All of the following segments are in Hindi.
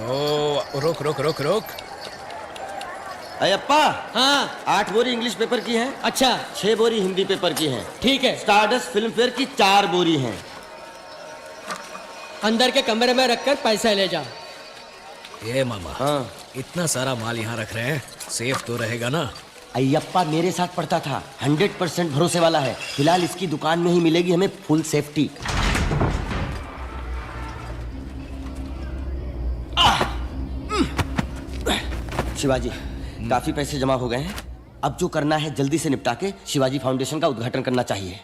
ओ रुक रुक रुक रुक। अयप्पा, हाँ 8 बोरी इंग्लिश पेपर की है, अच्छा 6 बोरी हिंदी पेपर की है, ठीक है। स्टारडस्ट फिल्म फेयर की 4 बोरी हैं। अंदर के कमरे में रखकर पैसा ले जा। ये मामा, हाँ इतना सारा माल यहाँ रख रहे हैं, सेफ तो रहेगा ना? अयप्पा मेरे साथ पढ़ता था, 100% भरोसे वाला है। फिलहाल इसकी दुकान में ही मिलेगी हमें फुल सेफ्टी। शिवाजी, काफी पैसे जमा हो गए हैं। अब जो करना है जल्दी से निपटा के शिवाजी फाउंडेशन का उद्घाटन करना चाहिए।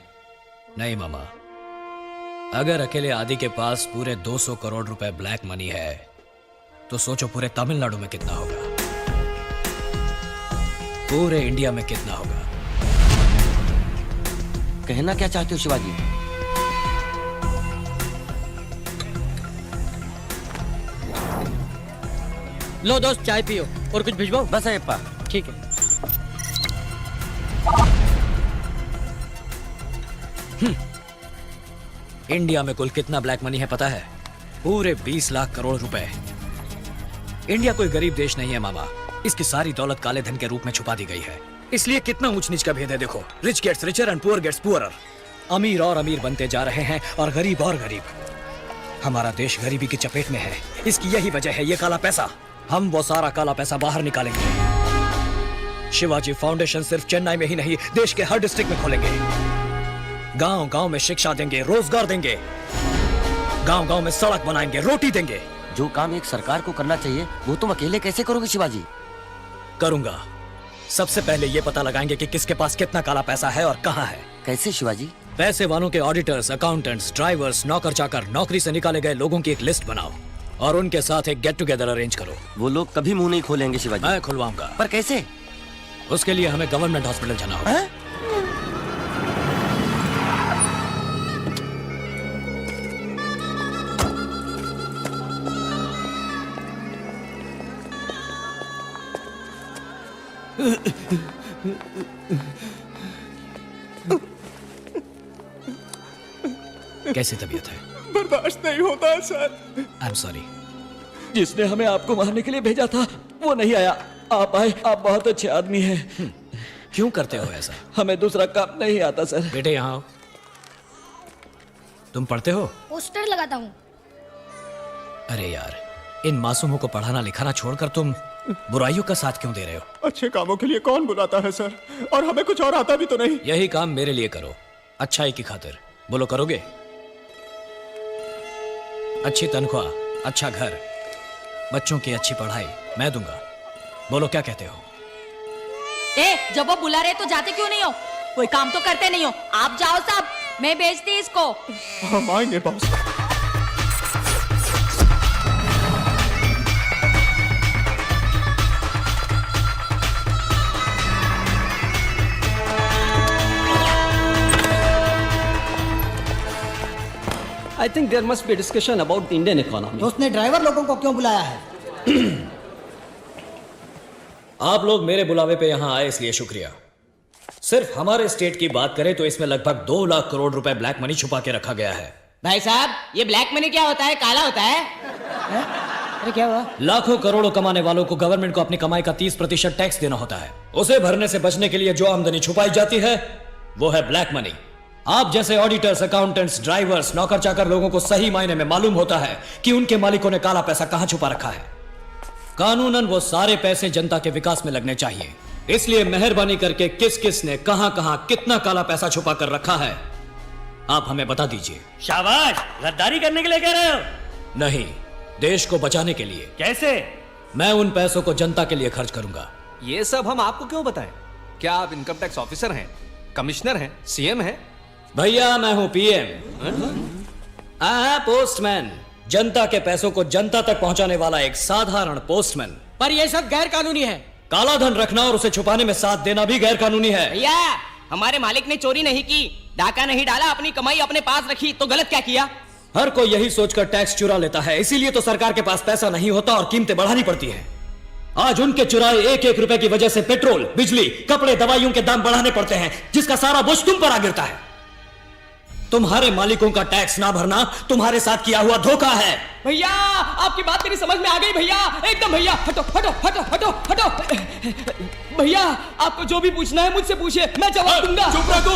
नहीं मामा, अगर अकेले आदि के पास पूरे 200 करोड़ रुपए ब्लैक मनी है तो सोचो पूरे तमिलनाडु में कितना होगा, पूरे इंडिया में कितना होगा। कहना क्या चाहते हो शिवाजी? लो दोस्त, चाय पियो और कुछ भिजवाओ। बस अयप्पा। ठीक है। इंडिया में कुल कितना ब्लैक मनी है पता है? पूरे 20 लाख करोड़ रुपए। इंडिया कोई गरीब देश नहीं है मामा, इसकी सारी दौलत काले धन के रूप में छुपा दी गई है। इसलिए कितना ऊंच नीच का भेद है देखो। Rich gets richer and poor gets poorer. अमीर और अमीर बनते जा रहे हैं और गरीब और गरीब। हमारा देश गरीबी की चपेट में है, इसकी यही वजह है ये काला पैसा। हम वो सारा काला पैसा बाहर निकालेंगे। शिवाजी फाउंडेशन सिर्फ चेन्नई में ही नहीं, देश के हर डिस्ट्रिक्ट में खोलेंगे। गांव गांव में शिक्षा देंगे, रोजगार देंगे, गांव गांव में सड़क बनाएंगे, रोटी देंगे। जो काम एक सरकार को करना चाहिए वो तुम अकेले कैसे करोगे शिवाजी? करूंगा। सबसे पहले ये पता लगाएंगे कि किसके पास कितना काला पैसा है और कहां है। कैसे शिवाजी? पैसे वालों के ऑडिटर्स, अकाउंटेंट्स, ड्राइवर्स, नौकर चाकर, नौकरी से निकाले गए लोगों की एक लिस्ट बनाओ और उनके साथ एक गेट टुगेदर अरेंज करो। वो लोग कभी मुंह नहीं खोलेंगे शिवाजी। मैं खुलवाऊंगा। पर कैसे? उसके लिए हमें गवर्नमेंट हॉस्पिटल जाना होगा। कैसी तबीयत है? बर्दाश्त नहीं होता है सर। I am sorry. जिसने हमें आपको मारने के लिए भेजा था वो नहीं आया, आप आए। आप बहुत अच्छे आदमी हैं। क्यों करते हो ऐसा? हमें दूसरा काम नहीं आता सर। बेटे यहाँ आओ। तुम पढ़ते हो? पोस्टर लगाता हूँ। अरे यार, इन मासूमों को पढ़ाना लिखाना छोड़कर तुम बुराइयों का साथ क्यों दे रहे हो? अच्छे कामों के लिए कौन बुलाता है सर? और हमें कुछ और आता भी तो नहीं। यही काम मेरे लिए करो, अच्छाई की खातिर। बोलो करोगे? अच्छी तनख्वाह, अच्छा घर, बच्चों की अच्छी पढ़ाई मैं दूंगा। बोलो क्या कहते हो? जब वो बुला रहे तो जाते क्यों नहीं हो? कोई काम तो करते नहीं हो। आप जाओ साहब, मैं भेजती इसको। हम आएंगे boss. I think there must be a discussion about the Indian economy. तो उसने ड्राइवर लोगों को क्यों बुलाया है? आप लोग मेरे बुलावे पे यहाँ आए इसलिए शुक्रिया। सिर्फ हमारे स्टेट की बात करें तो इसमें लगभग 2 लाख करोड़ रुपए ब्लैक मनी छुपा के रखा गया है। भाई साहब, ये ब्लैक मनी क्या होता है? काला होता है? अरे क्या हुआ? लाखों करोड़ों कमाने वालों को गवर्नमेंट को अपनी कमाई का 30% टैक्स देना होता है। उसे भरने से बचने के लिए जो आमदनी छुपाई जाती है वो है ब्लैक मनी। आप जैसे ऑडिटर्स, अकाउंटेंट्स, ड्राइवर्स, नौकर चाकर लोगों को सही मायने में मालूम होता है कि उनके मालिकों ने काला पैसा कहां छुपा रखा है। कानूनन वो सारे पैसे जनता के विकास में लगने चाहिए। इसलिए मेहरबानी करके किस किस ने कहां कहां कितना काला पैसा छुपा कर रखा है आप हमें बता दीजिए। शाबाश, गद्दारी करने के लिए कह रहे हो? नहीं, देश को बचाने के लिए। कैसे? मैं उन पैसों को जनता के लिए खर्च करूंगा। ये सब हम आपको क्यों बताएं? क्या आप इनकम टैक्स ऑफिसर हैं, कमिश्नर हैं, सीएम हैं? भैया मैं हूं पीएम। पोस्टमैन, जनता के पैसों को जनता तक पहुंचाने वाला एक साधारण पोस्टमैन। पर ये सब गैर कानूनी है। काला धन रखना और उसे छुपाने में साथ देना भी गैर कानूनी है। भैया, हमारे मालिक ने चोरी नहीं की, डाका नहीं डाला, अपनी कमाई अपने पास रखी, तो गलत क्या किया? हर कोई यही सोचकर टैक्स चुरा लेता है, इसीलिए तो सरकार के पास पैसा नहीं होता और कीमतें बढ़ानी पड़ती है। आज उनके चुराए 1-1 रुपए की वजह से पेट्रोल, बिजली, कपड़े, दवाइयों के दाम बढ़ाने पड़ते हैं, जिसका सारा बोझ तुम पर आ गिरता है। तुम्हारे मालिकों का टैक्स ना भरना तुम्हारे साथ किया हुआ धोखा है। भैया आपकी बात मेरी समझ में आ गई भैया, एकदम भैया। हटो हटो हटो हटो हटो। भैया आपको जो भी पूछना है मुझसे पूछिए, मैं जवाब दूंगा। चुप रहो।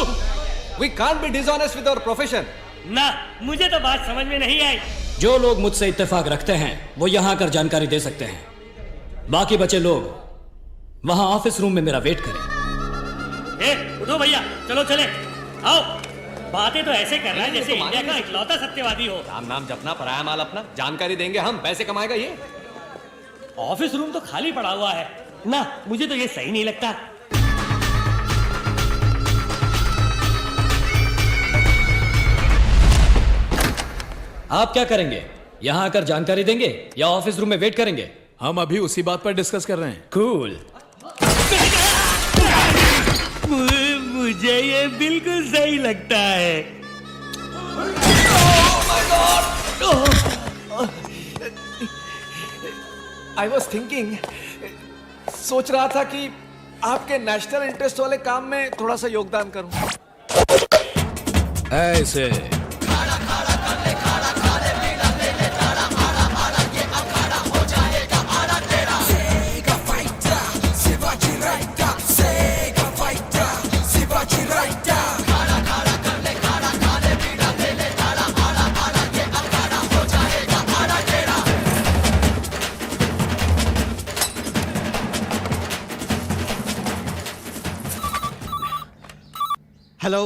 We can't be dishonest with our profession. ना, मुझे तो बात समझ में नहीं आई। जो लोग मुझसे इत्तेफाक रखते हैं वो यहां आकर जानकारी दे सकते हैं, बाकी बचे लोग वहां ऑफिस रूम में मेरा वेट करें। उठो भैया, चलो चले, आओ। बातें तो ऐसे कर रहा है जैसे इंडिया का इकलौता सत्यवादी हो। राम नाम जपना, पराया माल अपना। जानकारी देंगे हम, पैसे कमाएगा ये। ऑफिस रूम तो खाली पड़ा हुआ है ना, मुझे तो ये सही नहीं लगता। आप क्या करेंगे? यहां आकर जानकारी देंगे या ऑफिस रूम में वेट करेंगे? हम अभी उसी बात पर डिस्कस कर रहे हैं। कूल। मुझे ये बिल्कुल सही लगता है। I was thinking, सोच रहा था कि आपके नेशनल इंटरेस्ट वाले काम में थोड़ा सा योगदान करूं। ऐसे हेलो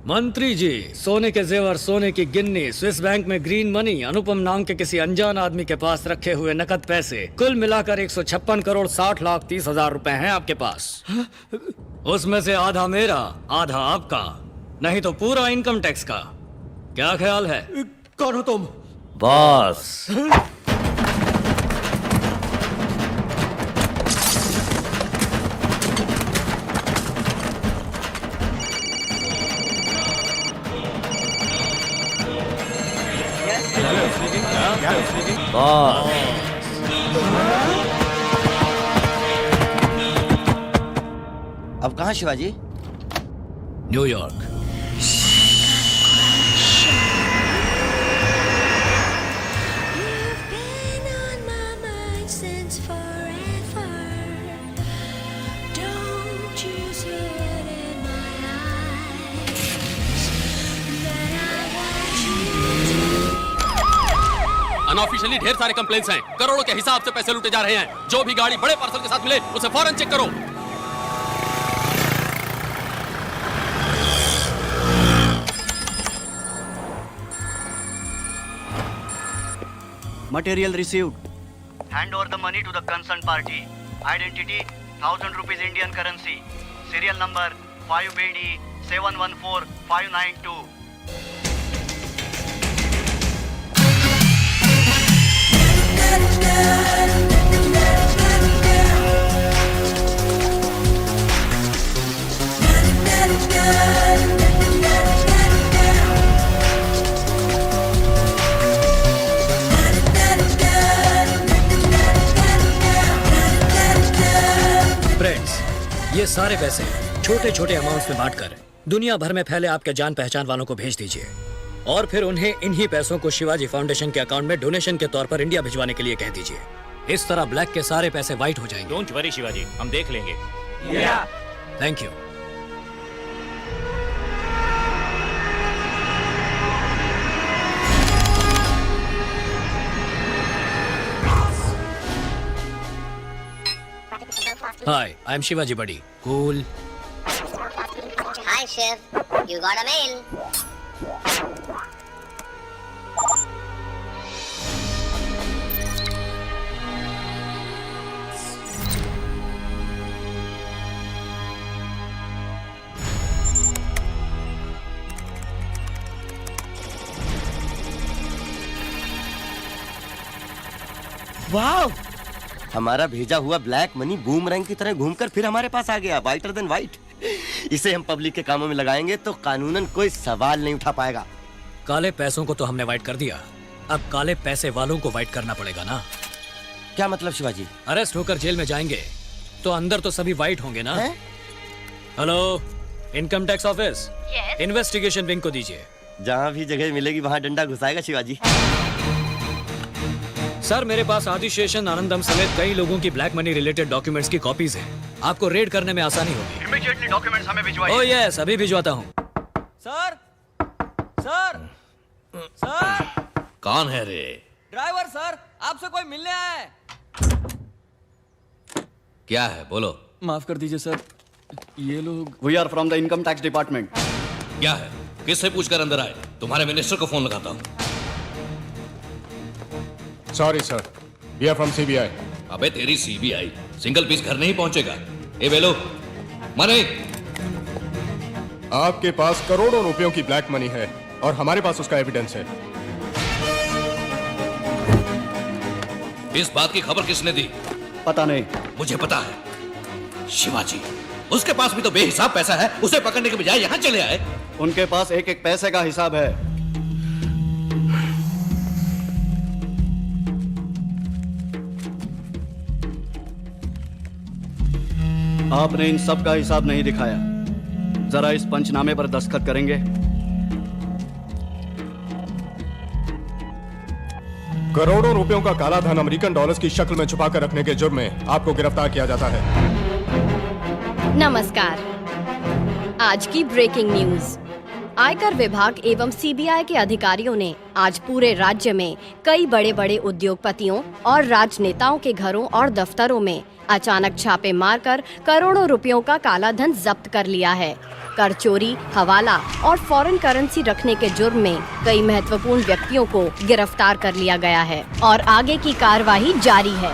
मंत्री जी, सोने के जेवर, सोने की गिन्नी, स्विस बैंक में ग्रीन मनी, अनुपम नाम के किसी अनजान आदमी के पास रखे हुए नकद पैसे, कुल मिलाकर 156 करोड़ 60 लाख 30 हजार रुपए हैं आपके पास। उसमें से आधा मेरा, आधा आपका, नहीं तो पूरा इनकम टैक्स का। क्या ख्याल है? कौन हो तुम? बॉस। अब कहाँ शिवाजी? न्यूयॉर्क। अनऑफिशियली ढेर सारे कंप्लेंट्स हैं, करोड़ों के हिसाब से पैसे लूटे जा रहे हैं। जो भी गाड़ी बड़े पार्सल के साथ मिले उसे फौरन चेक करो। Material received. Hand over the money to the concerned party. Identity 1000 rupees Indian currency. Serial number 5BD 714592. Friends, ये सारे पैसे छोटे छोटे अमाउंट्स में बांटकर दुनिया भर में फैले आपके जान पहचान वालों को भेज दीजिए और फिर उन्हें इन्हीं पैसों को शिवाजी फाउंडेशन के अकाउंट में डोनेशन के तौर पर इंडिया भिजवाने के लिए कह दीजिए। इस तरह ब्लैक के सारे पैसे व्हाइट हो जाएंगे। डोंट वरी शिवाजी, हम देख लेंगे। Thank you. Hi, I'm Shivaji Buddy. Cool. Hi, Chef. You got a mail. वाह! हमारा भेजा हुआ ब्लैक मनी बूमरैंग की तरह घूमकर फिर हमारे पास आ गया, वाइटर देन वाइट। इसे हम पब्लिक के कामों में लगाएंगे तो कानूनन कोई सवाल नहीं उठा पाएगा। काले पैसों को तो हमने वाइट कर दिया, अब काले पैसे वालों को वाइट करना पड़ेगा ना। क्या मतलब शिवाजी? अरेस्ट होकर जेल में जाएंगे तो अंदर तो सभी वाइट होंगे ना। Hello, income tax office, investigation wing को दीजिए। जहाँ भी जगह मिलेगी वहाँ डंडा घुसाएगा शिवाजी। सर मेरे पास आदिशेषन आनंदम समेत कई लोगों की ब्लैक मनी रिलेटेड डॉक्यूमेंट्स की कॉपीज हैं। आपको रेड करने में आसानी होगी। इमीडिएटली डॉक्यूमेंट्स हमें भिजवाइए। ओह यस, अभी भिजवाता हूँ। सर सर सर कौन है रे? ड्राइवर सर, आपसे कोई मिलने आया है। क्या है बोलो। माफ कर दीजिए सर, ये लोग। We are from the income tax department. क्या है? किससे पूछकर अंदर आए? तुम्हारे मिनिस्टर को फोन लगाता हूँ। Sorry sir, we are from CBI. अबे तेरी सीबीआई सिंगल पीस घर नहीं पहुंचेगा। ए बेलो मनी। आपके पास करोड़ों रुपयों की ब्लैक मनी है और हमारे पास उसका एविडेंस है। इस बात की खबर किसने दी? पता नहीं। मुझे पता है, शिवाजी। उसके पास भी तो बेहिसाब पैसा है, उसे पकड़ने के बजाय यहाँ चले आए। उनके पास एक एक पैसे का हिसाब है। आपने इन सब का हिसाब नहीं दिखाया। जरा इस पंचनामे पर दस्तखत करेंगे? करोड़ों रुपयों का काला धन अमेरिकन डॉलर्स की शक्ल में छुपाकर रखने के जुर्म में आपको गिरफ्तार किया जाता है। नमस्कार। आज की ब्रेकिंग न्यूज। आयकर विभाग एवं सीबीआई के अधिकारियों ने आज पूरे राज्य में कई बड़े बड़े उद्योगपतियों और राजनेताओं के घरों और दफ्तरों में अचानक छापे मारकर करोड़ों रुपयों का काला धन जब्त कर लिया है। कर चोरी, हवाला और फॉरेन करेंसी रखने के जुर्म में कई महत्वपूर्ण व्यक्तियों को गिरफ्तार कर लिया गया है और आगे की कार्यवाही जारी है।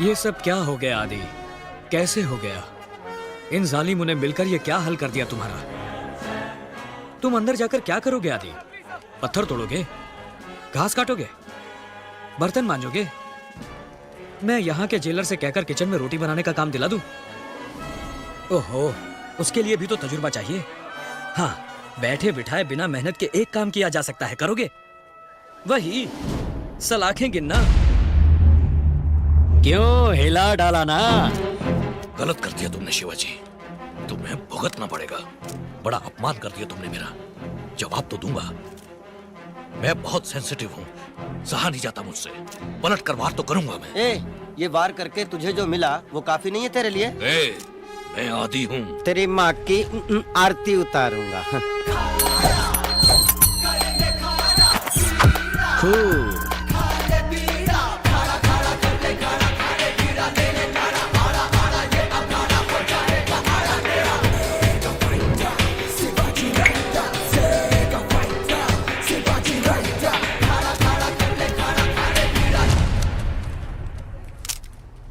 ये सब क्या हो गया आदि? कैसे हो गया? इन जालिमों ने मिलकर ये क्या हल कर दिया तुम्हारा? तुम अंदर जाकर क्या करोगे आदि? पत्थर तोड़ोगे? घास काटोगे? बर्तन मांजोगे? मैं यहाँ के जेलर से कहकर किचन में रोटी बनाने का काम दिला दूं? ओहो, उसके लिए भी तो तजुर्बा चाहिए। हाँ, बैठे बिठाए बिना मेहनत के एक काम किया जा सकता है, करोगे? वही सलाखें गिनना। क्यों हिला डाला ना? गलत कर दिया तुमने शिवाजी, तुम्हें भुगतना पड़ेगा। बड़ा अपमान कर दिया तुमने मेरा। जवाब तो दूंगा। मैं बहुत सेंसिटिव हूँ, सहा नहीं जाता मुझसे। पलट कर वार तो करूंगा मैं। ये वार करके तुझे जो मिला वो काफी नहीं है तेरे लिए? मैं आदी हूँ। तेरी माँ की आरती उतारूंगा।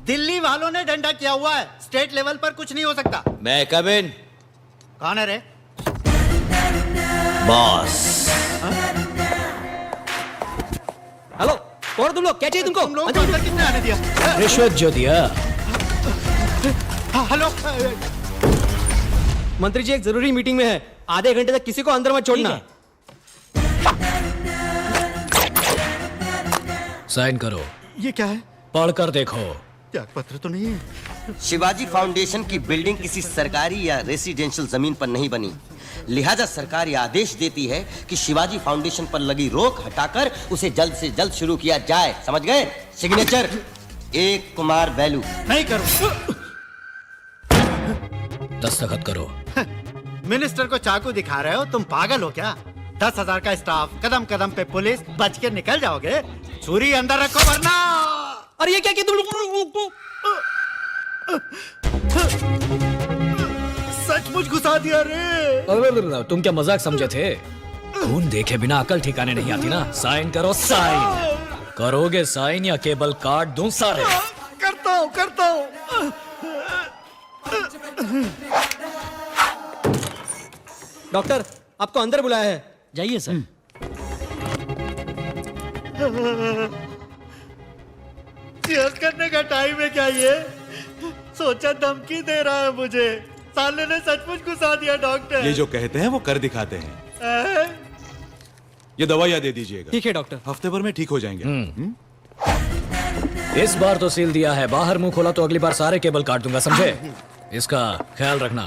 दिल्ली वालों ने डंडा किया हुआ है, स्टेट लेवल पर कुछ नहीं हो सकता। मैं कम इन। कौन है रे? बॉस। हेलो, और तुम लोग क्या चाहिए तुमको? तुम लोग को अंदर किसने आने दिया? रिश्वत जो दिया। हेलो, मंत्री जी एक जरूरी मीटिंग में है, आधे घंटे तक किसी को अंदर मत छोड़ना। साइन करो। ये क्या है? पढ़कर देखो। त्याग पत्र तो नहीं है। शिवाजी फाउंडेशन की बिल्डिंग किसी सरकारी या रेसिडेंशियल जमीन पर नहीं बनी, लिहाजा सरकार यह आदेश देती है कि शिवाजी फाउंडेशन पर लगी रोक हटाकर उसे जल्द से जल्द शुरू किया जाए। समझ गए? सिग्नेचर एक कुमार बैलू। नहीं करूं। दस्तखत करो। मिनिस्टर को चाकू दिखा रहे हो? तुम पागल हो क्या? 10,000 का स्टाफ, कदम कदम पे पुलिस, बच के निकल जाओगे? छुरी अंदर रखो वरना। अरे ये क्या कि तुम सचमुच घुसा दिया रे। तुम क्या मजाक समझे थे? खून देखे बिना अकल ठिकाने नहीं आती ना। साइन करो। साइन करोगे? साइन या केबल काट दूं सारे? करता हूँ। डॉक्टर आपको अंदर बुलाया है, जाइए सर। केस करने का टाइम है क्या ये? सोचा धमकी दे रहा है मुझे। साले ने सचमुच घुसा दिया डॉक्टर। ये जो कहते हैं वो कर दिखाते हैं। ये दवाइयाँ दे दीजिएगा। ठीक है डॉक्टर। हफ्ते भर में ठीक हो जाएंगे। इस बार तो सील दिया है, बाहर मुंह खोला तो अगली बार सारे केबल काट दूंगा, समझे? इसका ख्याल रखना।